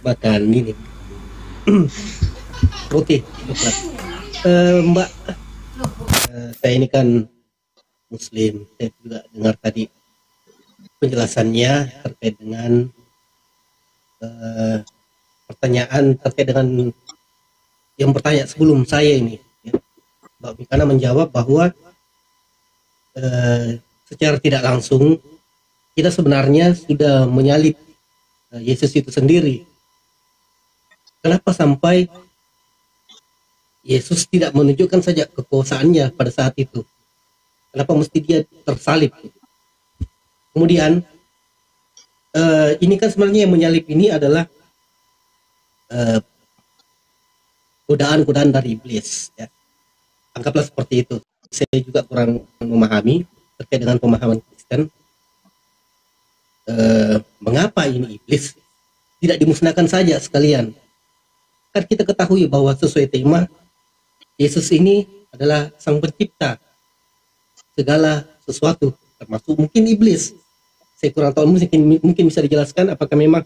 makan ini roti coklat. Mbak, saya ini kan Muslim, saya juga dengar tadi penjelasannya terkait dengan pertanyaan terkait dengan yang bertanya sebelum saya ini, ya. Mbak Mikana menjawab bahwa secara tidak langsung kita sebenarnya sudah menyalib Yesus itu sendiri. Kenapa sampai Yesus tidak menunjukkan saja kekuasaannya pada saat itu? Kenapa mesti dia tersalib? Kemudian ini kan sebenarnya yang menyalib ini adalah godaan-godaan dari iblis, ya. Anggaplah seperti itu. Saya juga kurang memahami terkait dengan pemahaman Kristen. Mengapa ini iblis tidak dimusnahkan saja sekalian? Kan kita ketahui bahwa sesuai tema Yesus ini adalah sang pencipta segala sesuatu, termasuk mungkin iblis. Saya kurang tahu, mungkin bisa dijelaskan apakah memang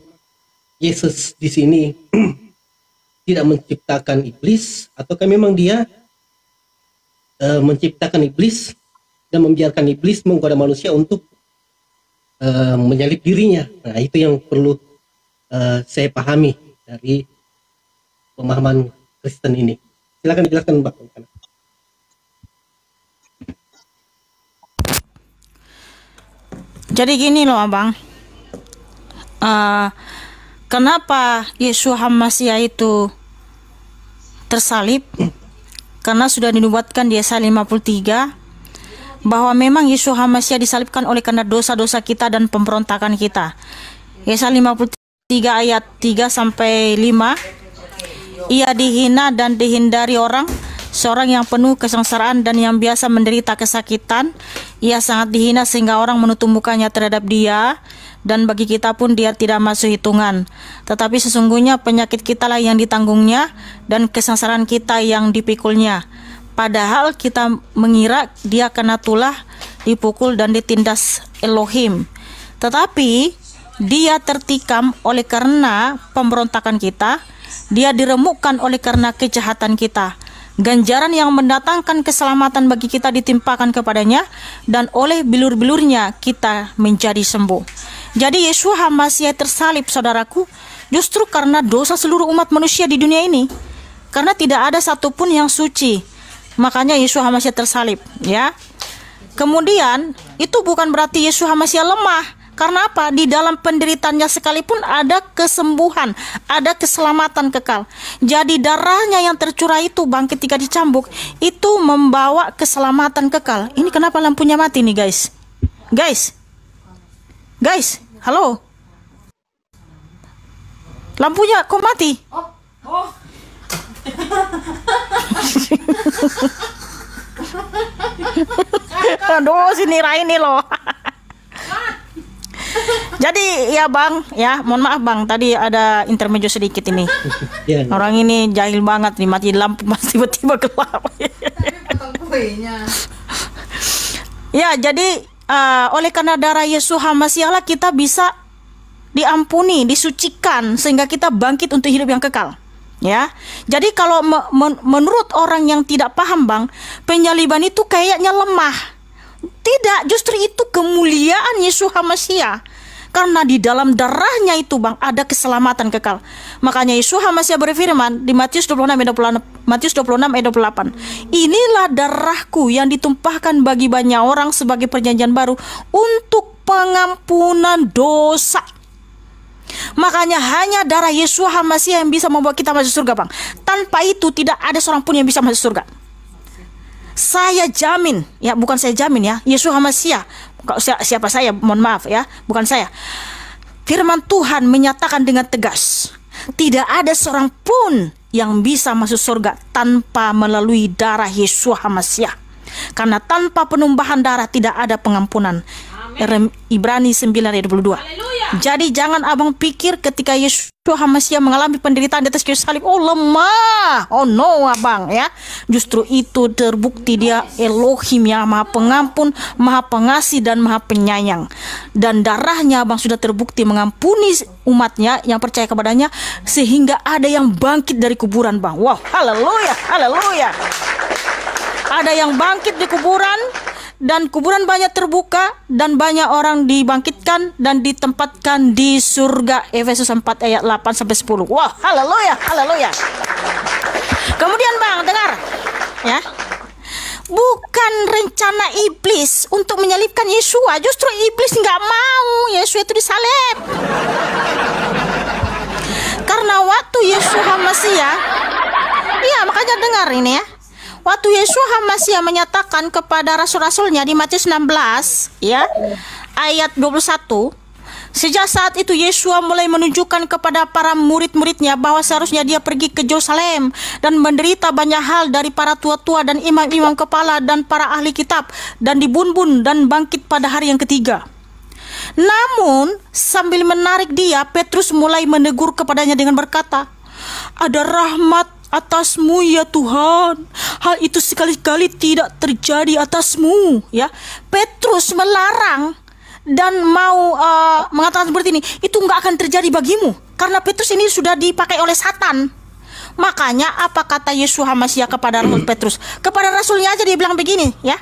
Yesus di sini tidak menciptakan iblis, ataukah memang dia menciptakan iblis dan membiarkan iblis menggoda manusia untuk menyalib dirinya. Nah, itu yang perlu saya pahami dari pemahaman Kristen ini. Silakan dijelaskan, Mbak. Jadi gini loh Abang, kenapa Yeshua HaMasyiah itu tersalib? Karena sudah dinubuatkan di Yesaya 53 bahwa memang Yeshua HaMasyiah disalibkan oleh karena dosa-dosa kita dan pemberontakan kita. Yesaya 53 ayat 3 sampai 5. Ia dihina dan dihindari orang, seorang yang penuh kesengsaraan dan yang biasa menderita kesakitan. Ia sangat dihina sehingga orang menutup mukanya terhadap dia, dan bagi kita pun dia tidak masuk hitungan. Tetapi sesungguhnya penyakit kita lah yang ditanggungnya, dan kesengsaraan kita yang dipikulnya. Padahal kita mengira dia kena tulah, dipukul dan ditindas Elohim. Tetapi dia tertikam oleh karena pemberontakan kita, dia diremukkan oleh karena kejahatan kita. Ganjaran yang mendatangkan keselamatan bagi kita ditimpakan kepadanya, dan oleh bilur-bilurnya kita menjadi sembuh. Jadi Yeshua HaMasyiah tersalib, saudaraku, justru karena dosa seluruh umat manusia di dunia ini. Karena tidak ada satupun yang suci. Makanya Yeshua HaMasyiah tersalib, ya. Kemudian itu bukan berarti Yeshua HaMasyiah lemah. Karena apa? Di dalam penderitaannya sekalipun ada kesembuhan, ada keselamatan kekal. Jadi darahnya yang tercurah itu, Bang, ketika dicambuk, itu membawa keselamatan kekal. Ini kenapa lampunya mati nih, guys? Guys, halo? Lampunya kok mati? Aduh, sini Raini loh. Jadi ya Bang, ya mohon maaf Bang, tadi ada intermezzo sedikit ini. Orang ini jahil banget nih, mati lampu mas tiba-tiba gelap. Ya, jadi oleh karena darah Yeshua HaMasyiah lah kita bisa diampuni, disucikan, sehingga kita bangkit untuk hidup yang kekal. Ya, jadi kalau menurut orang yang tidak paham Bang, penyaliban itu kayaknya lemah. Tidak, justru itu kemuliaan Yeshua HaMasyiah. Karena di dalam darahnya itu Bang ada keselamatan kekal. Makanya Yeshua HaMasyiah berfirman di Matius 26 ayat 28. Inilah darahku yang ditumpahkan bagi banyak orang sebagai perjanjian baru untuk pengampunan dosa. Makanya hanya darah Yeshua HaMasyiah yang bisa membawa kita masuk surga Bang. Tanpa itu tidak ada seorang pun yang bisa masuk surga. Saya jamin, ya bukan saya jamin ya, Yeshua HaMasyiah, siapa saya, mohon maaf ya, bukan saya. Firman Tuhan menyatakan dengan tegas, tidak ada seorang pun yang bisa masuk surga tanpa melalui darah Yeshua HaMasyiah. Karena tanpa penumbahan darah tidak ada pengampunan. Ibrani 9 ayat 22. Jadi jangan abang pikir ketika Yesus Hamasiah mengalami penderitaan di atas kayu salib. Oh lemah, oh no abang ya. Justru itu terbukti dia Elohim yang maha pengampun, maha pengasih dan maha penyayang. Dan darahnya abang sudah terbukti mengampuni umatnya yang percaya kepadanya, sehingga ada yang bangkit dari kuburan bang. Wow, haleluya, haleluya. Ada yang bangkit di kuburan, dan kuburan banyak terbuka, dan banyak orang dibangkitkan dan ditempatkan di surga. Efesus 4 ayat 8-10. Wah, haleluya, haleluya. Kemudian bang, dengar ya. Bukan rencana iblis untuk menyalibkan Yesua. Justru iblis nggak mau Yesua itu disalib. Karena waktu Yesua Hamasiah, ya makanya dengar ini ya. Waktu Yesua Hamasiah menyatakan kepada rasul-rasulnya di Matius 16 ya, ayat 21, sejak saat itu Yesua mulai menunjukkan kepada para murid-muridnya bahwa seharusnya dia pergi ke Yerusalem dan menderita banyak hal dari para tua-tua dan imam-imam kepala dan para ahli kitab, dan dibun-bun dan bangkit pada hari yang ketiga. Namun sambil menarik dia, Petrus mulai menegur kepadanya dengan berkata, "Ada rahmat atasmu ya Tuhan, hal itu sekali-kali tidak terjadi atasmu." Ya, Petrus melarang dan mau mengatakan seperti ini, itu nggak akan terjadi bagimu, karena Petrus ini sudah dipakai oleh Satan. Makanya apa kata Yesua Hamasiah kepada Rasul Petrus? Kepada rasulnya aja dia bilang begini ya.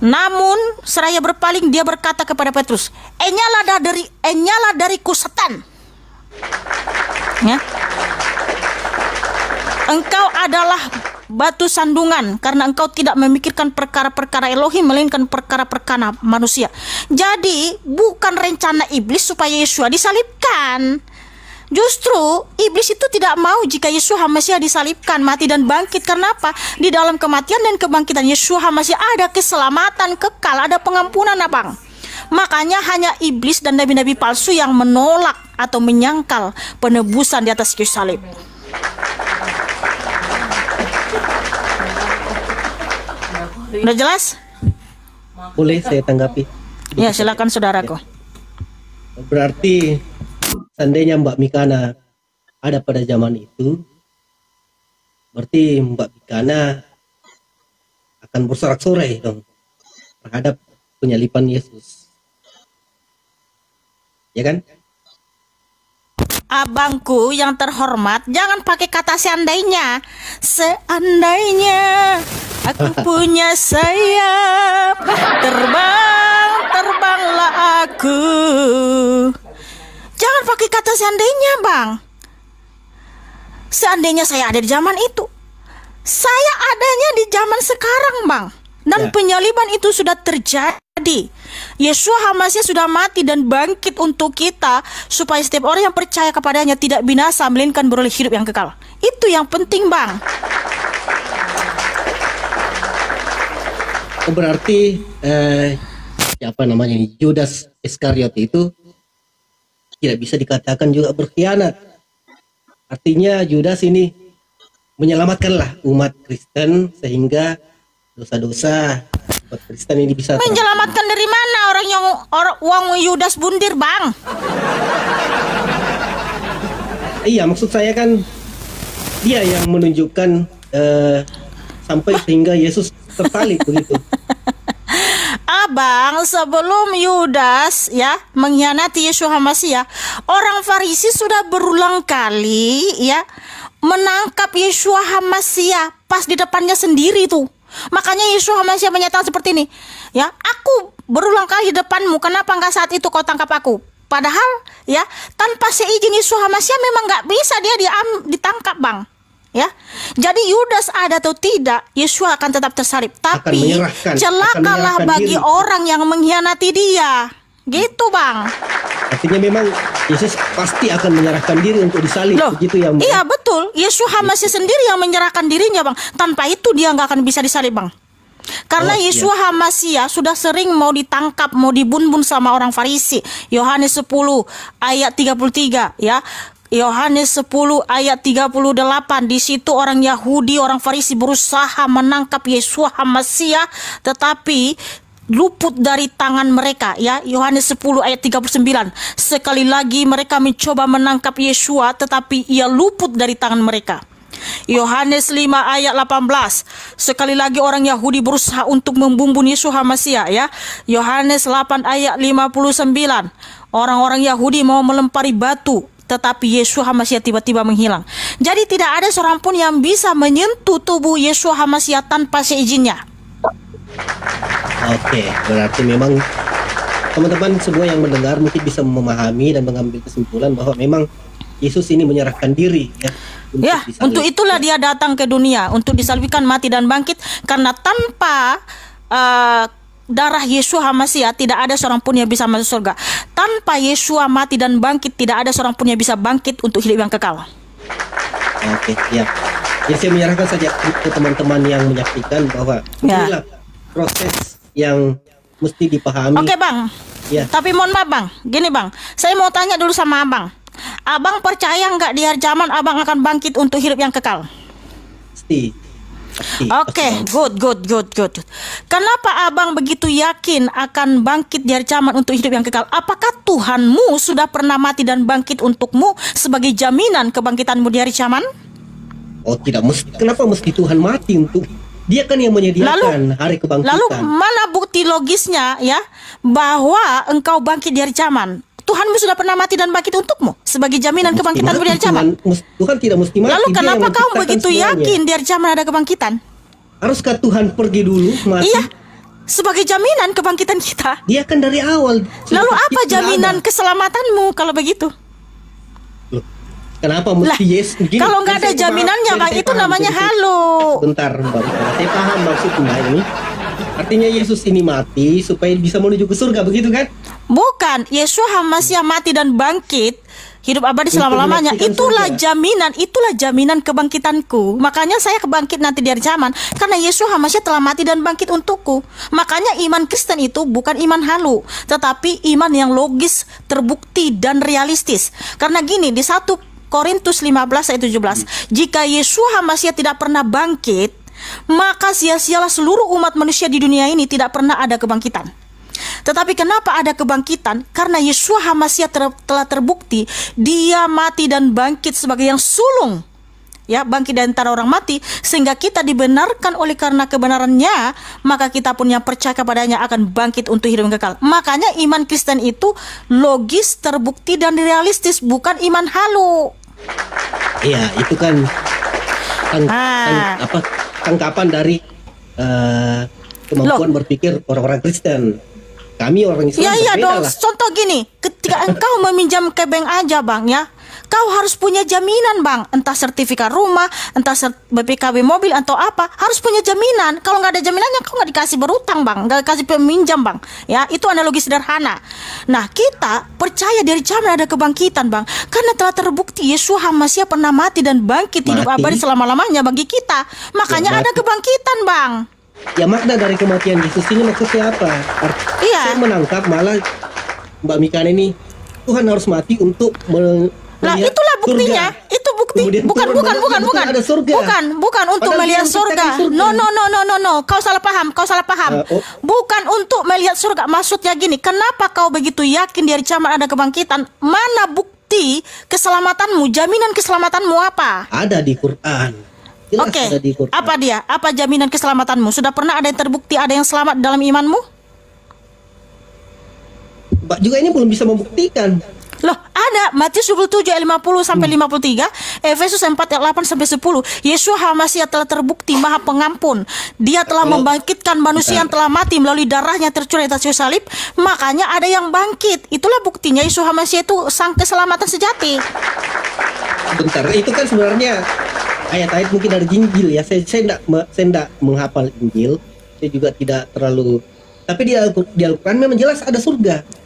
Namun seraya berpaling dia berkata kepada Petrus, enyalah dariku Satan. Ya. Engkau adalah batu sandungan, karena engkau tidak memikirkan perkara-perkara Elohim, melainkan perkara-perkara manusia. Jadi bukan rencana iblis supaya Yesua disalibkan. Justru iblis itu tidak mau jika Yesua Hamasiah disalibkan, mati dan bangkit. Karena apa? Di dalam kematian dan kebangkitan Yesua Hamasiah ada keselamatan kekal, ada pengampunan abang. Makanya hanya iblis dan nabi-nabi palsu yang menolak atau menyangkal penebusan di atas kayu salib. Udah jelas? Boleh saya tanggapi? Ya, silakan saudaraku. Berarti seandainya Mbak Mikana ada pada zaman itu, berarti Mbak Mikana akan bersorak-sorai dong terhadap penyaliban Yesus. Ya kan? Abangku yang terhormat, jangan pakai kata seandainya. Seandainya aku punya sayap, terbanglah aku. Jangan pakai kata seandainya bang. Seandainya saya ada di zaman itu, saya adanya di zaman sekarang bang. Dan penyaliban itu sudah terjadi. Yesua Hamasiah sudah mati dan bangkit untuk kita, supaya setiap orang yang percaya kepadanya tidak binasa, melainkan beroleh hidup yang kekal. Itu yang penting bang. Berarti siapa namanya, Yudas Iskariot itu tidak bisa dikatakan juga berkhianat. Artinya Yudas ini menyelamatkanlah umat Kristen, sehingga dosa-dosa umat Kristen ini bisa menyelamatkan dari mana? Orang Yudas bundir bang. Iya, maksud saya kan dia yang menunjukkan sampai sehingga Yesus tersalib begitu. Abang, sebelum Yudas ya mengkhianati Yesua Hamasiah, orang Farisi sudah berulang kali ya menangkap Yesua Hamasiah pas di depannya sendiri tuh. Makanya Yesua Hamasiah menyatakan seperti ini, ya, aku berulang kali di depanmu, kenapa nggak saat itu kau tangkap aku? Padahal ya tanpa seizin Yesua Hamasiah memang nggak bisa dia ditangkap bang. Ya, jadi Yudas ada atau tidak, Yesua akan tetap tersalib. Tapi celakalah bagi diri orang yang mengkhianati dia, gitu bang. Artinya memang Yesus pasti akan menyerahkan diri untuk disalib. Loh, begitu ya Mbak? Iya betul, Yesua Hamasiah sendiri yang menyerahkan dirinya bang. Tanpa itu dia nggak akan bisa disalib bang. Karena Yesua Hamasiah sudah sering mau ditangkap, mau dibun-bun sama orang Farisi. Yohanes 10 ayat 33 ya. Yohanes 10 ayat 38, di situ orang Yahudi, orang Farisi berusaha menangkap Yesua Hamasiah, tetapi luput dari tangan mereka, ya. Yohanes 10 ayat 39. Sekali lagi mereka mencoba menangkap Yesua, tetapi ia luput dari tangan mereka. Yohanes 5 ayat 18. Sekali lagi orang Yahudi berusaha untuk membunuh Yesus HaMasiah, ya. Yohanes 8 ayat 59. Orang-orang Yahudi mau melempari batu, tetapi Yesus HaMasiah tiba-tiba menghilang. Jadi tidak ada seorang pun yang bisa menyentuh tubuh Yesus HaMasiah tanpa seizinnya. Oke, berarti memang teman-teman semua yang mendengar mungkin bisa memahami dan mengambil kesimpulan bahwa memang Yesus ini menyerahkan diri, ya. Untuk itulah dia datang ke dunia, untuk disalibkan, mati dan bangkit. Karena tanpa darah Yesus HaMasiah tidak ada seorang pun yang bisa masuk surga. Tanpa Yesus mati dan bangkit tidak ada seorang pun yang bisa bangkit untuk hidup yang kekal. Oke, ya. Jadi saya menyerahkan saja ke teman-teman yang menyaksikan bahwa inilah proses yang mesti dipahami. Oke, Bang. Ya. Tapi mohon maaf, Bang. Gini, Bang. Saya mau tanya dulu sama Abang. Abang percaya nggak di hari zaman Abang akan bangkit untuk hidup yang kekal? Pasti. Oke, good. Kenapa Abang begitu yakin akan bangkit di hari zaman untuk hidup yang kekal? Apakah Tuhanmu sudah pernah mati dan bangkit untukmu sebagai jaminan kebangkitanmu di hari zaman? Oh, tidak mesti. Kenapa mesti Tuhan mati untuk? Dia kan yang menyediakan hari kebangkitan. Lalu mana bukti logisnya, ya, bahwa engkau bangkit di hari zaman? Tuhanmu sudah pernah mati dan bangkit untukmu sebagai jaminan kebangkitanmu di hari zaman. Tuhan tidak mesti mati. Lalu kenapa kau begitu yakin di hari zaman ada kebangkitan? Haruskah Tuhan pergi dulu mati? Iya, sebagai jaminan kebangkitan kita. Dia kan dari awal. Lalu apa jaminan keselamatanmu kalau begitu? Loh, kenapa mesti Yesus? Kalau nggak ada jaminannya, Bang, itu namanya halu. Bentar, Mbak. Saya paham maksudnya ini. Artinya Yesus ini mati supaya bisa menuju ke surga, begitu kan? Bukan, Yesus HaMasiah mati dan bangkit hidup abadi selama-lamanya. Itulah jaminan kebangkitanku. Makanya saya kebangkit nanti di hari zaman, karena Yesus HaMasiah telah mati dan bangkit untukku. Makanya iman Kristen itu bukan iman halu, tetapi iman yang logis, terbukti dan realistis. Karena gini, di 1 Korintus 15 ayat 17, jika Yesus HaMasiah tidak pernah bangkit, maka sia-sialah seluruh umat manusia di dunia ini, tidak pernah ada kebangkitan. Tetapi kenapa ada kebangkitan? Karena Yesus HaMasiah telah terbukti dia mati dan bangkit sebagai yang sulung, ya, bangkit dari antara orang mati, sehingga kita dibenarkan oleh karena kebenarannya, maka kita pun yang percaya kepadanya akan bangkit untuk hidup yang kekal. Makanya iman Kristen itu logis, terbukti dan realistis, bukan iman halu. Iya, itu kan tangkapan dari kemampuan berpikir orang-orang Kristen. Kami orang Islam iya berbeda dong. lah. Contoh gini, ketika engkau meminjam ke bank aja, Bang, ya, kau harus punya jaminan, Bang. Entah sertifikat rumah, entah BPKB mobil atau apa, harus punya jaminan. Kalau nggak ada jaminannya, kau nggak dikasih berutang, Bang, nggak dikasih peminjam, Bang. Ya, itu analogi sederhana. Nah, kita percaya dari zaman ada kebangkitan, Bang, karena telah terbukti Yesus HaMasiah pernah mati dan bangkit hidup abadi selama-lamanya bagi kita. Makanya ada kebangkitan, Bang. Ya, makna dari kematian Yesus ini maksudnya apa? Saya menangkap malah Mbak Mikan ini, Tuhan harus mati untuk Nah, itulah buktinya. Surga. Itu bukti. Bukan Ada surga. Bukan untuk melihat surga. No. Kau salah paham. Bukan untuk melihat surga. Maksudnya gini, kenapa kau begitu yakin di hari kiamat ada kebangkitan? Mana bukti keselamatanmu? Jaminan keselamatanmu apa? Ada di Quran. Oke. Apa dia? Apa jaminan keselamatanmu? Sudah pernah ada yang terbukti ada yang selamat dalam imanmu? Mbak juga ini belum bisa membuktikan. Loh, ada Matius 27 ayat 50 sampai 53, Efesus 4 ayat 8 sampai 10. Yesus HaMasiah telah terbukti Maha Pengampun. Dia telah membangkitkan manusia yang telah mati melalui darahnya tercurah di atas kayu salib. Makanya ada yang bangkit. Itulah buktinya Yesus HaMasiah itu sang keselamatan sejati. Bentar, itu kan sebenarnya ayat-ayat mungkin dari Injil, ya. Saya tidak menghafal Injil. Saya juga tidak terlalu. Tapi di Al-Quran memang jelas ada surga.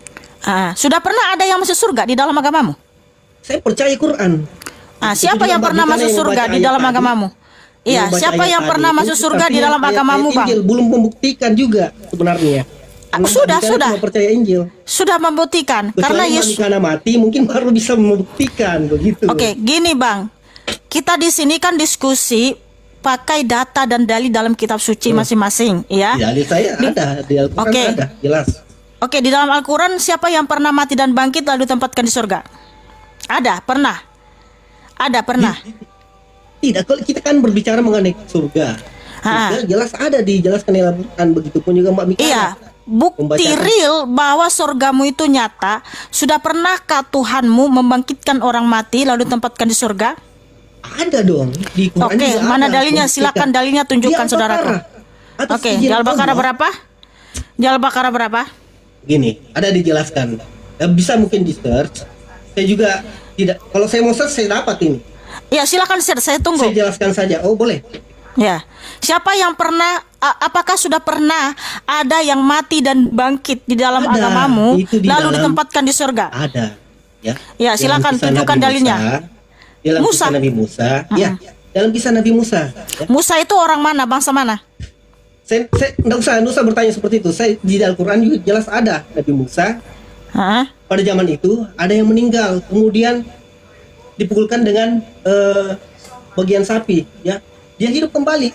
Sudah pernah ada yang masuk surga di dalam agamamu? Saya percaya Quran. Siapa yang pernah masuk surga di dalam agamamu? Iya, siapa yang pernah masuk surga di dalam agamamu, Bang? Injil belum membuktikan juga sebenarnya. Sudah. Percaya Injil. Sudah membuktikan. Karena Yesus karena mati mungkin baru bisa membuktikan begitu. Oke, gini, Bang. Kita di sini kan diskusi pakai data dan dalil dalam kitab suci masing-masing, ya. Di dalil saya ada, di Al-Quran Oke. ada, jelas. Oke, di dalam Al-Quran siapa yang pernah mati dan bangkit lalu ditempatkan di surga? Ada, pernah. Ada, pernah. Tidak, kalau kita kan berbicara mengenai surga. Surga jelas ada dijelaskan di Al-Quran, begitupun juga Mbak Mika. Iya, bukti Membacakan. real bahwa surgamu itu nyata. Sudah pernahkah Tuhanmu membangkitkan orang mati lalu ditempatkan di surga? Ada dong di Quran. Oke, juga mana ada. dalilnya? Silakan dalilnya tunjukkan, Di saudaraku. Al-Baqarah. Atas Oke, izin di Al-Baqarah Allah. berapa? Di Al-Baqarah berapa? Gini, ada dijelaskan. Bisa mungkin di search. Saya juga tidak. Kalau saya mau search saya dapat ini. Ya, silakan share, saya tunggu. Saya jelaskan saja. Oh boleh. Ya. Siapa yang pernah apakah sudah pernah ada yang mati dan bangkit di dalam Ada. agamamu Itu di lalu dalam- ditempatkan di surga? Ada. Ya. Ya, silakan Dalam kisah tunjukkan Nabi dalilnya. Musa, dalam Musa. kisah Nabi Musa. Ya. Dalam kisah Nabi Musa. Ya. Musa itu orang mana? Bangsa mana? Saya nggak usah bertanya seperti itu. Saya di Al-Quran juga jelas ada Nabi Musa. Hah? Pada zaman itu ada yang meninggal, kemudian dipukulkan dengan bagian sapi, ya. Dia hidup kembali.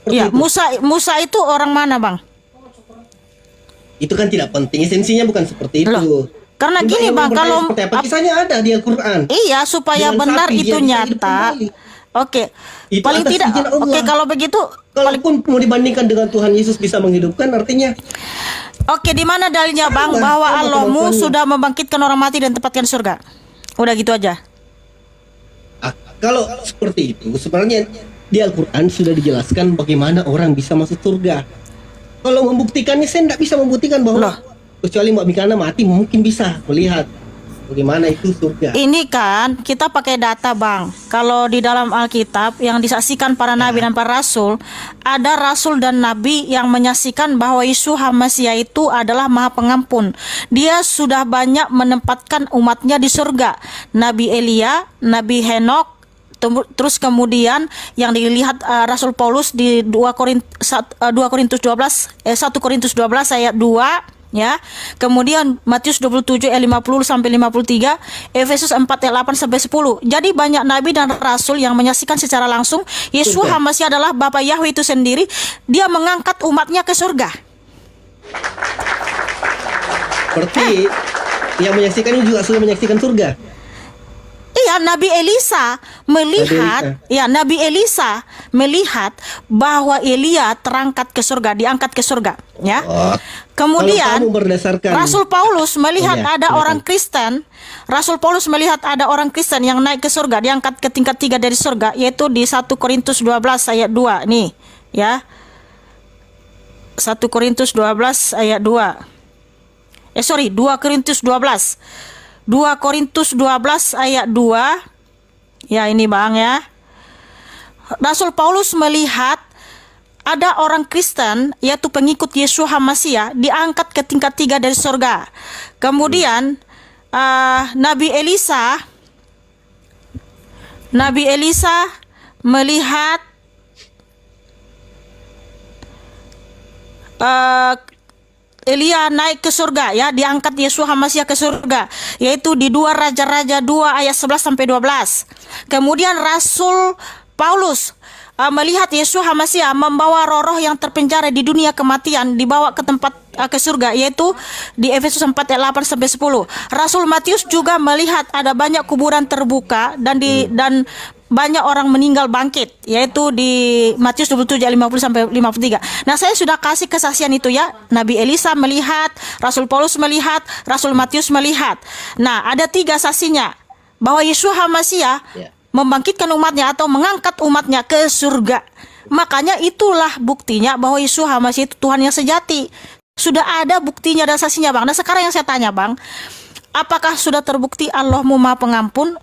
Seperti Iya, itu. Musa itu orang mana, Bang? Itu kan tidak penting, esensinya bukan seperti itu. Loh, karena Juga gini, yang Bang, bertanya kalau seperti apa, kisahnya ada di Al-Quran. iya, supaya Dengan benar sapi, itu dia bisa hidup nyata. kembali. Oke. Itu Paling atas tidak. izin Allah. Oke, kalau begitu Kalaupun mau dibandingkan dengan Tuhan Yesus bisa menghidupkan, artinya oke, di mana dalilnya, Bang, Sama, bahwa sama Allahmu kemampuannya. sudah membangkitkan orang mati dan tempatkan surga? Udah gitu aja. kalau seperti itu sebenarnya di Al-Quran sudah dijelaskan bagaimana orang bisa masuk surga. Kalau membuktikannya saya tidak bisa membuktikan bahwa Loh. kecuali Mbak Mikana mati mungkin bisa melihat bagaimana itu surga. Ini kan kita pakai data, Bang. Kalau di dalam Alkitab yang disaksikan para nabi dan para rasul, ada rasul dan nabi yang menyaksikan bahwa Yesus Hamasiah itu adalah Maha Pengampun. Dia sudah banyak menempatkan umatnya di surga. Nabi Elia, Nabi Henok, terus kemudian yang dilihat Rasul Paulus di 1 Korintus 12 ayat 2, ya. Kemudian Matius 27 ayat 50 sampai 53, Efesus 4 ayat 8 sampai 10. Jadi banyak nabi dan rasul yang menyaksikan secara langsung Yesus Surga. Hamasiah adalah Bapa Yahweh itu sendiri. Dia mengangkat umatnya ke surga. Seperti yang menyaksikan ini juga sudah menyaksikan surga. Iya, Nabi Elisa melihat, Nabi Elisa melihat bahwa Elia terangkat ke surga, diangkat ke surga, ya. Oh. Kemudian Kalau kamu berdasarkan Rasul Paulus melihat Oh, ya, ada silakan. orang Kristen. Rasul Paulus melihat ada orang Kristen yang naik ke surga, diangkat ke tingkat 3 dari surga, yaitu di 1 Korintus 12 ayat 2 nih, ya. 1 Korintus 12 ayat 2. 2 Korintus 12. 2 Korintus 12 ayat 2. Ya, ini, Bang, ya. Rasul Paulus melihat ada orang Kristen, yaitu pengikut Yesus Hamasiah, diangkat ke tingkat 3 dari surga. Kemudian Nabi Elisa melihat Elia naik ke surga, ya, diangkat Yesus Hamasiah ke surga, yaitu di 2 Raja-Raja 2 ayat 11 sampai 12. Kemudian Rasul Paulus melihat Yesus Hamasiah membawa roh-roh yang terpenjara di dunia kematian dibawa ke tempat ke surga, yaitu di Efesus 4 ayat 8 sampai 10. Rasul Matius juga melihat ada banyak kuburan terbuka dan banyak orang meninggal bangkit, yaitu di Matius 27 ayat 50 sampai 53. Nah, saya sudah kasih kesaksian itu, ya. Nabi Elisa melihat, Rasul Paulus melihat, Rasul Matius melihat. Nah, ada 3 saksinya bahwa Yesus Hamasiah membangkitkan umatnya atau mengangkat umatnya ke surga. Makanya itulah buktinya bahwa Yesus Hamasiah itu Tuhan yang sejati. Sudah ada buktinya dan saksinya, Bang. Nah, sekarang yang saya tanya, Bang, apakah sudah terbukti Allahmu Maha Pengampun?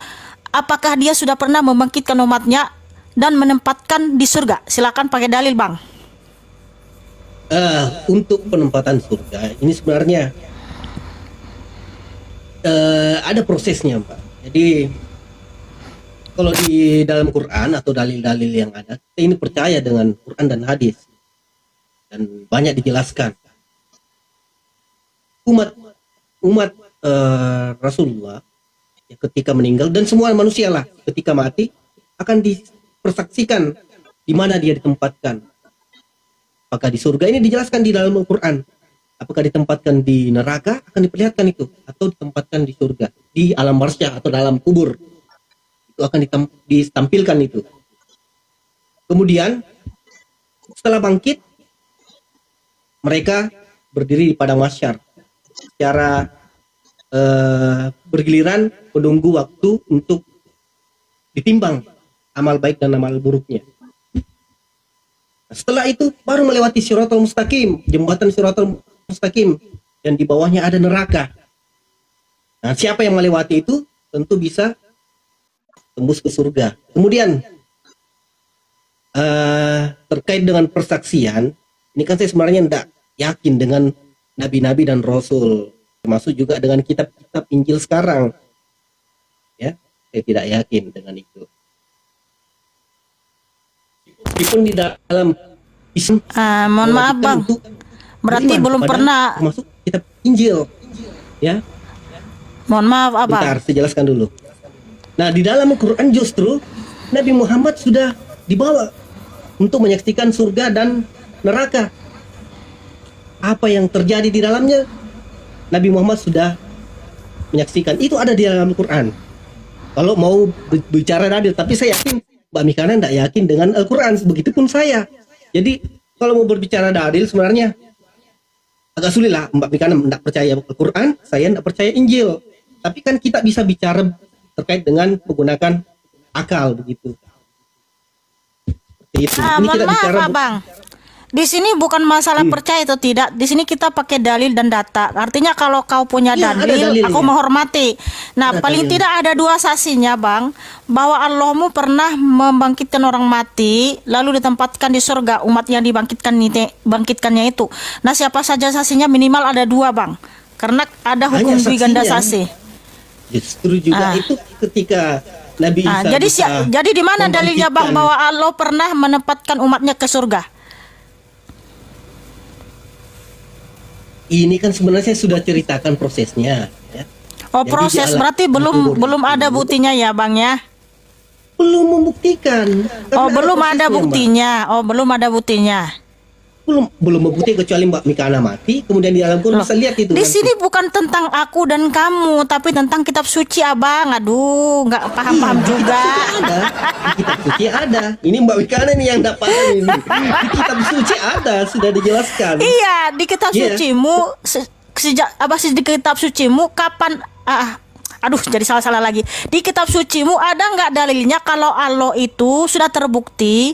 Apakah dia sudah pernah membangkitkan umatnya dan menempatkan di surga? Silakan pakai dalil, Bang. Untuk penempatan surga ini sebenarnya ada prosesnya, Pak. Jadi kalau di dalam Quran atau dalil-dalil yang ada, kita ini percaya dengan Quran dan hadis dan banyak dijelaskan. Umat Rasulullah, ya, ketika meninggal, dan semua manusia lah ketika mati akan persaksikan di mana dia ditempatkan. Apakah di surga, ini dijelaskan di dalam Al-Quran. Apakah ditempatkan di neraka, akan diperlihatkan itu, atau ditempatkan di surga, di alam barsyah atau dalam kubur, itu akan ditampilkan itu. Kemudian setelah bangkit, mereka berdiri di padang mahsyar secara bergiliran menunggu waktu untuk ditimbang amal baik dan amal buruknya. Setelah itu baru melewati Shiratal Mustaqim, jembatan Shiratal Mustaqim, dan di bawahnya ada neraka. Nah, siapa yang melewati itu tentu bisa tembus ke surga. Kemudian terkait dengan persaksian, ini kan saya sebenarnya tidak yakin dengan nabi-nabi dan rasul, termasuk juga dengan kitab-kitab Injil sekarang. Ya, saya tidak yakin dengan itu. Meskipun di dalam mohon maaf Bang, berarti belum pernah masuk kitab Injil, ya. Mohon maaf Abang. Bentar, saya jelaskan dulu. Nah, di dalam Al-Quran justru Nabi Muhammad sudah dibawa untuk menyaksikan surga dan neraka. Apa yang terjadi di dalamnya, Nabi Muhammad sudah menyaksikan. Itu ada di dalam Al-Quran. Kalau mau bicara adil, tapi saya yakin Mbak Mikana tidak yakin dengan Al-Quran, begitupun saya. Jadi kalau mau berbicara adil sebenarnya agak sulit lah. Mbak Mikana tidak percaya Al-Quran, saya tidak percaya Injil. Tapi kan kita bisa bicara terkait dengan menggunakan akal, begitu. Seperti itu. Ini kita Mohon bicara maaf Bang, di sini bukan masalah percaya atau tidak. Di sini kita pakai dalil dan data. Artinya kalau kau punya Iya, ada dalil, dalilnya. aku menghormati. Nah, Ada paling dalilnya. tidak ada dua saksinya, Bang, bahwa Allahmu pernah membangkitkan orang mati, lalu ditempatkan di surga umat yang bangkitkannya itu. Nah, siapa saja saksinya minimal ada dua, Bang, karena ada hukum Hanya dui ganda saksinya. saksi. Justru juga itu ketika Nabi Isa Jadi di mana dalilnya, Bang, membangkitkan. bahwa Allah pernah menempatkan umatnya ke surga? Ini kan sebenarnya saya sudah ceritakan prosesnya, ya. Oh, Jadi proses di berarti belum ada buktinya ya, Bang ya? belum membuktikan. Oh, Karena belum ada prosesnya, Mbak. buktinya. Oh, belum ada buktinya. Belum membuktikan kecuali Mbak Mikana mati, kemudian di dalam Quran Loh, bisa lihat itu. di nanti. sini bukan tentang aku dan kamu, tapi tentang kitab suci, Abang. Aduh, nggak paham-paham Di juga. kitab suci ada. Ini Mbak Mikana nih yang dapat ini. Di kitab suci ada, sudah dijelaskan. Iya, di kitab Iya. sucimu di kitab sucimu kapan aduh, jadi salah-salah lagi. Di kitab sucimu ada nggak dalilnya kalau Allah itu sudah terbukti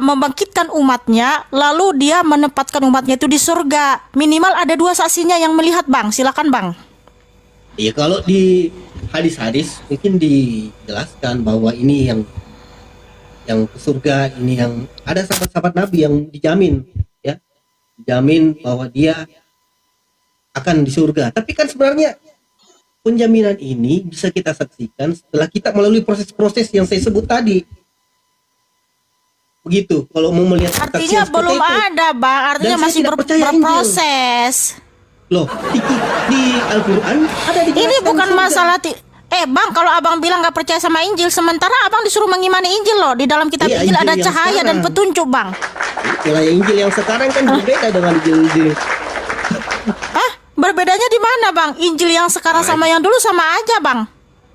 membangkitkan umatnya, lalu dia menempatkan umatnya itu di surga? Minimal ada dua saksinya yang melihat, Bang. Silakan, Bang. Iya, kalau di hadis-hadis mungkin dijelaskan bahwa ini yang ke surga, ini yang ada sahabat-sahabat Nabi yang dijamin, ya, dijamin bahwa dia akan di surga. Tapi kan sebenarnya penjaminan ini bisa kita saksikan setelah kita melalui proses-proses yang saya sebut tadi. Begitu. Kalau mau melihat Artinya kesaksian seperti belum itu. ada, Bang. Artinya Dan saya masih tidak percaya Injil. berproses. Loh, di Al-Quran ada dijelaskan Ini bukan surga. masalah Bang, kalau Abang bilang nggak percaya sama Injil, sementara Abang disuruh mengimani Injil loh. Di dalam kitab Iya, Injil Injil ada yang cahaya dan sekarang. petunjuk, Bang. Wilayah Injil yang sekarang kan berbeda dengan Injil. Hah? Berbedanya di mana, Bang? Injil yang sekarang sama yang dulu sama aja, Bang.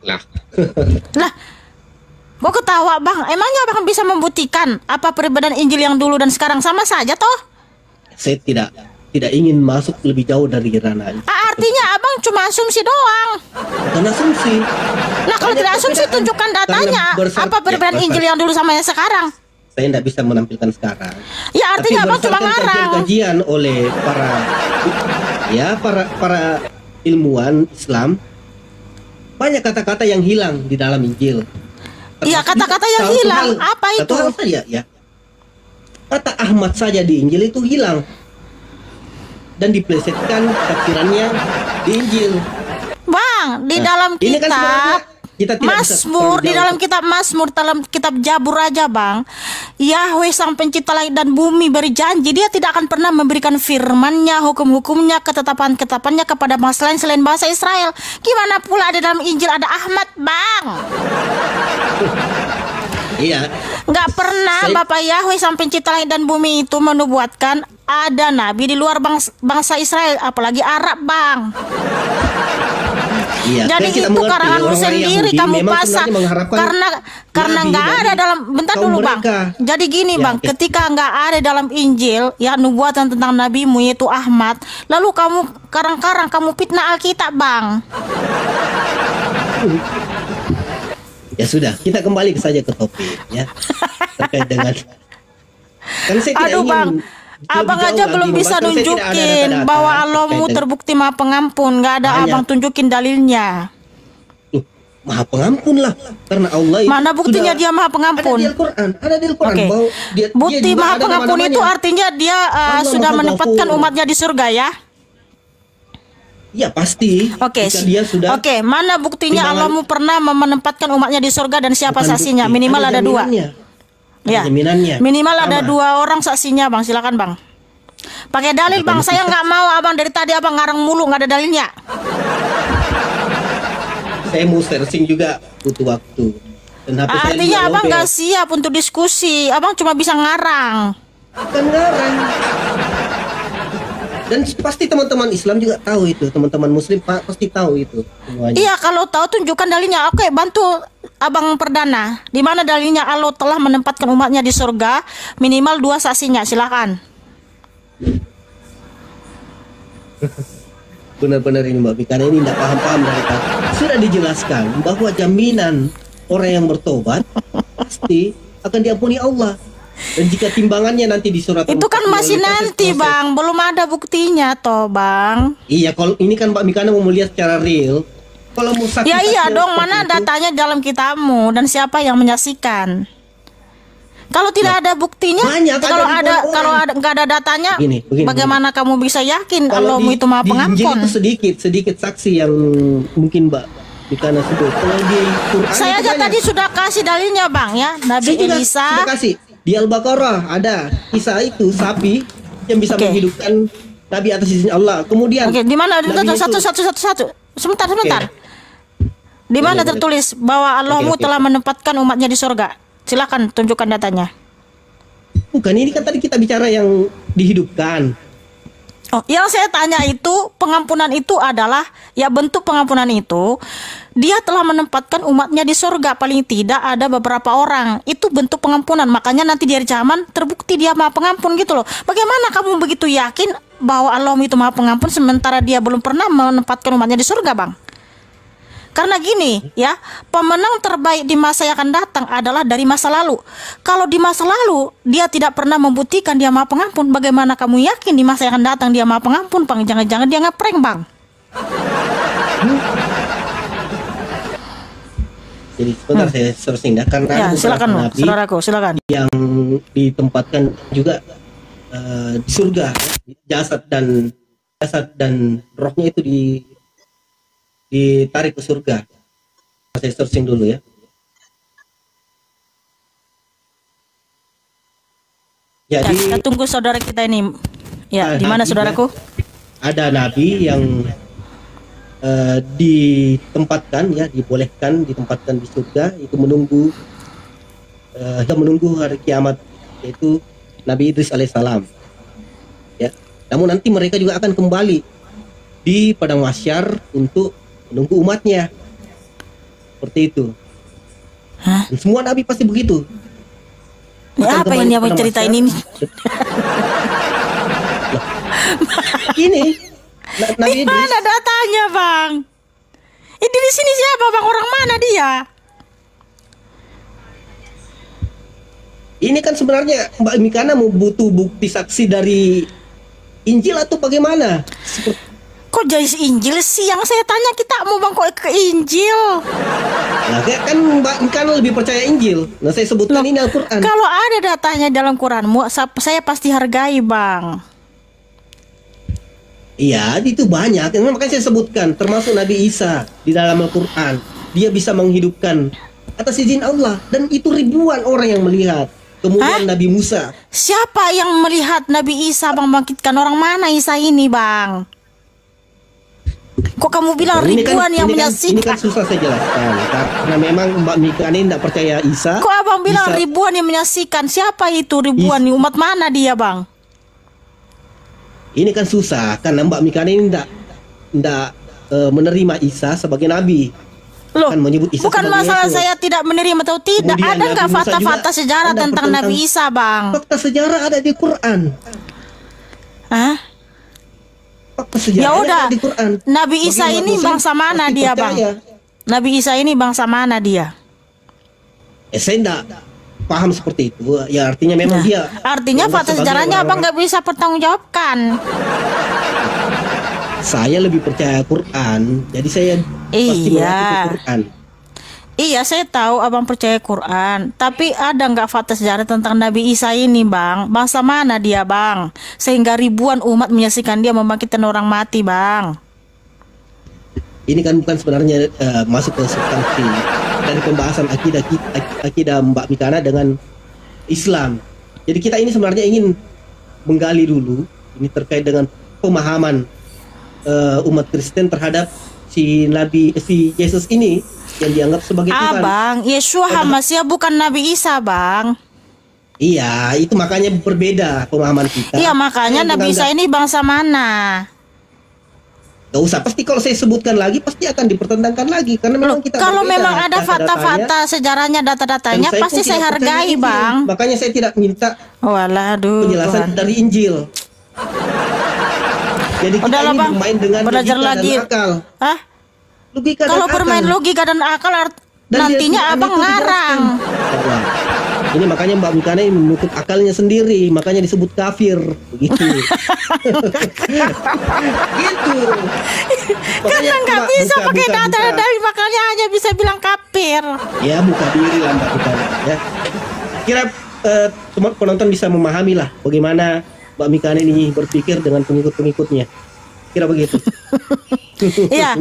Lah, Lah, gua ketawa, Bang. Emangnya Abang bisa membuktikan apa perbedaan Injil yang dulu dan sekarang? Sama saja toh? saya tidak ingin masuk lebih jauh dari ranah itu. Artinya Abang cuma asumsi doang. Bukan asumsi. Nah, kalau Ada tidak asumsi, perbedaan. tunjukkan datanya. Karena Apa perbedaan ya, Injil yang dulu sama yang sekarang? saya tidak bisa menampilkan sekarang. Ya, artinya Abang cuma berdasarkan ngarang. kajian oleh para ilmuwan Islam, banyak kata-kata yang hilang di dalam Injil. Iya, kata-kata yang Satu hilang. Apa Satu itu? hal saja, ya. Kata Ahmad saja di Injil itu hilang dan diplesetkan tafsirannya di Injil. Bang, di Nah, dalam ini kan sebenarnya kitab kita tidak bisa Mazmur, terlalu di jauh. dalam kitab Mazmur, dalam kitab Jabur aja, Bang, Yahweh sang pencipta langit dan bumi berjanji dia tidak akan pernah memberikan firman-Nya, hukum-hukumnya, ketetapan-ketetapannya kepada bangsa lain selain bangsa Israel. Gimana pula di dalam Injil ada Ahmad, Bang? Iya. Nggak pernah Bapak Yahweh sampai pencipta langit dan bumi itu menubuatkan ada nabi di luar bangsa Israel, apalagi Arab, Bang. Iya, Jadi kita itu mengerti, karanganmu orang-orang sendiri Yahudi kamu memang pasang sebenarnya mengharapkan karena nabi nggak ada dari dalam bentar kaum dulu Bang. mereka. Jadi gini Ya, Bang, oke. ketika nggak ada dalam Injil ya nubuatan tentang nabimu yaitu Ahmad, lalu kamu karang-karang kamu fitnah Alkitab Bang. Ya sudah, kita kembali saja ke topik ya. Terkait dengan kan saya tidak Aduh ingin Bang, lebih Abang jauh aja lagi belum bisa membahas, kan saya tidak ada nunjukin data-data bahwa terkait Allahmu dengan- terbukti maha pengampun. Nggak ada Banyak. Abang tunjukin dalilnya. Loh, Maha pengampun lah, karena Allah itu Mana buktinya sudah dia maha pengampun? Ada di Al-Quran, ada di Al-Quran Oke. bahwa dia Bukti juga maha ada pengampun nama-namanya. itu artinya dia Allah sudah Maha menempatkan Ghafur. umatnya di surga ya. Ya pasti. Oke, Jika dia sudah oke. Mana buktinya timbangan- Allahmu pernah menempatkan umatnya di surga dan siapa bukan saksinya? bukti, Minimal ada dua. jaminannya. Ada Ya. jaminannya. Minimal ada Sama. 2 orang saksinya Bang. Silakan Bang. Pakai dalil Bang. Saya nggak mau Abang dari tadi Abang ngarang mulu nggak ada dalilnya. Saya mau searching juga butuh waktu. Dan HP saya Artinya juga Abang lobel. nggak siap untuk diskusi. Abang cuma bisa ngarang. Bukan ngarang. Dan pasti teman-teman Islam juga tahu itu, teman-teman Muslim pasti tahu itu semuanya. Iya, kalau tahu tunjukkan dalilnya. Oke, bantu Abang Perdana. Di mana dalilnya Allah telah menempatkan umatnya di surga? Minimal 2 saksinya. Silakan. Benar-benar ini Mbak Mika, karena ini tidak paham-paham dari tadi. Sudah dijelaskan bahwa jaminan orang yang bertobat pasti akan diampuni Allah. Dan jika timbangannya nanti di surat Itu kan Al-Fatihah masih oleh nanti proses-proses- Bang. Belum ada buktinya toh Bang. Iya, kalau ini kan Mbak Mika mau melihat secara real. Kalau mau saksi Ya iya saksi dong. seperti Mana itu, datanya dalam kitabmu dan siapa yang menyaksikan? Kalau tidak ada buktinya, banyak, ada kalau ribuan ada orang. kalau ada nggak ada datanya, Begini, bagaimana kamu bisa yakin kalau Allahmu itu maha di Injil pengampun? itu sedikit saksi yang mungkin Mbak Mika sebut. Kalau di Quran Saya itu aja banyak. tadi sudah kasih dalilnya Bang ya. Nabi Saya juga Elisa. sudah kasih di Al-Baqarah ada kisah itu sapi yang bisa Oke. menghidupkan Nabi atas izin Allah. Kemudian Oke, di mana? Nabi Satu. Sebentar. Di mana Boleh, tertulis bahwa Allahmu Oke. telah menempatkan umatnya di surga? Silakan tunjukkan datanya. bukan ini kan tadi kita bicara yang dihidupkan. Oh, yang saya tanya itu pengampunan itu adalah ya bentuk pengampunan itu dia telah menempatkan umatnya di surga, paling tidak ada beberapa orang. Itu bentuk pengampunan. Makanya nanti di hari zaman terbukti dia maha pengampun gitu loh. Bagaimana kamu begitu yakin bahwa Allah itu maha pengampun sementara dia belum pernah menempatkan umatnya di surga, Bang? Karena gini ya, pemenang terbaik di masa yang akan datang adalah dari masa lalu. Kalau di masa lalu dia tidak pernah membuktikan dia maha pengampun, bagaimana kamu yakin di masa yang akan datang dia maha pengampun, Bang? Jangan-jangan dia ngeprank, Bang. Jadi sebentar saya searching dah karena Ya, ada silakan, beberapa Bang. nabi Saudaraku, silakan. yang ditempatkan juga di surga, jasad dan rohnya itu ditarik ke surga. Saya searching dulu ya. Ya, Jadi kita tunggu saudara kita ini. Ya, di mana nabi, saudaraku? ada nabi yang ditempatkan ya, dibolehkan ditempatkan di surga, itu menunggu hari kiamat, yaitu Nabi Idris alaihissalam. Ya, namun nanti mereka juga akan kembali di padang mahsyar untuk menunggu umatnya, seperti itu. Hah? Dan semua nabi pasti begitu. Ya, Akan apa kembali ini ke abang padang ceritain mahsyar. ini? Ini Nabi Di Idris. mana datanya, Bang? Ini di sini siapa, Bang? Orang mana dia? Ini kan sebenarnya Mbak Mikana mau butuh bukti saksi dari Injil atau bagaimana? Kok jadi Injil sih? Yang saya tanya kita mau Bang kok ke Injil? Nah, kayak kan Mbak Mikana lebih percaya Injil. Nah, saya sebutkan ini Al-Quran. Kalau ada datanya dalam Quranmu, saya pasti hargai, Bang. Iya, itu banyak. Makanya saya sebutkan, termasuk Nabi Isa di dalam Al-Quran. Dia bisa menghidupkan atas izin Allah. Dan itu ribuan orang yang melihat. Kemudian Nabi Musa. Siapa yang melihat Nabi Isa, Bang, bangkitkan? Orang mana Isa ini, Bang? Kok kamu bilang Ini kan- ribuan yang ini kan menyaksikan? susah saya jelaskan karena memang Mbak Mika ini tidak percaya Isa. Kok abang bilang bisa- ribuan yang menyaksikan? Siapa itu ribuan? Umat mana dia, Bang? Ini kan susah karena Mbak Mika ini tidak menerima Isa sebagai nabi. Loh, Kan menyebut Isa bukan sebagai masalah Yesus. saya tidak menerima atau tidak. Kemudian Ada nggak Nabi Musa fakta-fakta juga sejarah Anda tentang pertentang- Nabi Isa, Bang? Fakta sejarah ada di Quran. Hah? Fakta sejarah Ya udah. ada di Quran. Nabi Isa Bagi umat ini Muslim bangsa mana pasti dia, percaya. Bang? Nabi Isa ini bangsa mana dia? Saya tidak paham seperti itu. Ya artinya memang dia. Artinya dianggap fakta sebagai sejarahnya abang orang-orang- nggak bisa pertanggungjawabkan. Saya lebih percaya Quran. Jadi saya pasti Iya. mengacu ke Quran. Iya, saya tahu abang percaya Quran. Tapi ada nggak fakta sejarah tentang Nabi Isa ini, Bang? Bangsa mana dia, Bang? Sehingga ribuan umat menyaksikan dia membangkitkan orang mati, Bang. Ini kan bukan sebenarnya masuk ke substansi dari pembahasan akidah Mbak Mikana dengan Islam. Jadi kita ini sebenarnya ingin menggali dulu ini terkait dengan pemahaman umat Kristen terhadap si Yesus ini yang dianggap sebagai Tuhan. Abang, Yeshua HaMashiach bukan Nabi Isa, Bang. Iya, itu makanya berbeda pemahaman kita. Iya, makanya Saya Nabi Isa menganggap- ini bangsa mana? Gak usah, pasti kalau saya sebutkan lagi pasti akan dipertentangkan lagi karena memang kita Kalau berbeda memang ada data-datanya. fakta-fakta sejarahnya, Dan data-datanya, saya pasti pun saya tidak percaya hargai, Injil. Bang. Makanya saya tidak minta Walah, aduh, penjelasan Tuhan. dari Injil. Jadi kita Udahlah, ini Bang. bermain dengan Belajar logika lagi. dan akal. Hah? Logika Kalau dan bermain akal. logika dan akal Dan nantinya dia- abang itu ngarang. dijelaskan. Bahwa ini makanya Mbak Mikana ini menutup akalnya sendiri, makanya disebut kafir begitu. Gitu. Karena nggak coba bisa pakai buka. data dari makanya hanya bisa bilang kafir. Ya buka diri lah Mbak Mikana ya. Kira teman penonton bisa memahami lah bagaimana Mbak Mikana ini berpikir dengan pengikut-pengikutnya. Kira begitu. Iya.